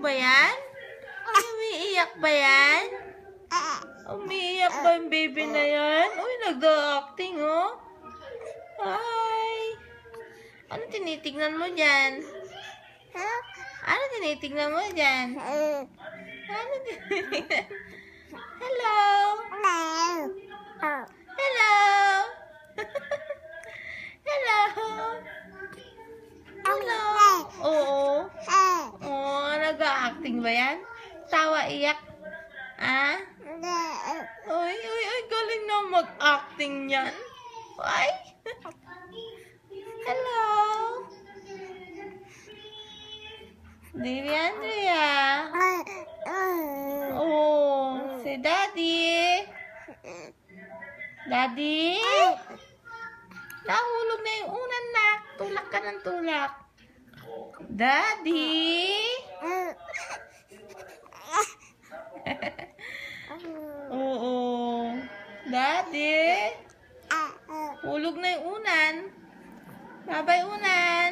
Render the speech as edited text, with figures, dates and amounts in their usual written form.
ba yan? Ay, umiiyak ba yan? Umiiyak ba yung baby na yan? Uy, nag-acting, oh. Hi. Ano tinitignan mo dyan? Ano tinitignan mo dyan? Ano tinitignan? Hello? Hello? Hello? Hello? Oo. Oh, nag-acting ba yan? Tawa, iyak? Ah? Uy, galing na mag-acting yan. Ay? Hello? Baby Andrea? Oh, si Daddy? Daddy? Nahulog na yung unan na. Tulak ka ng tulak. Daddy? Oo. Daddy? Hulog na yung unan. Babay unan.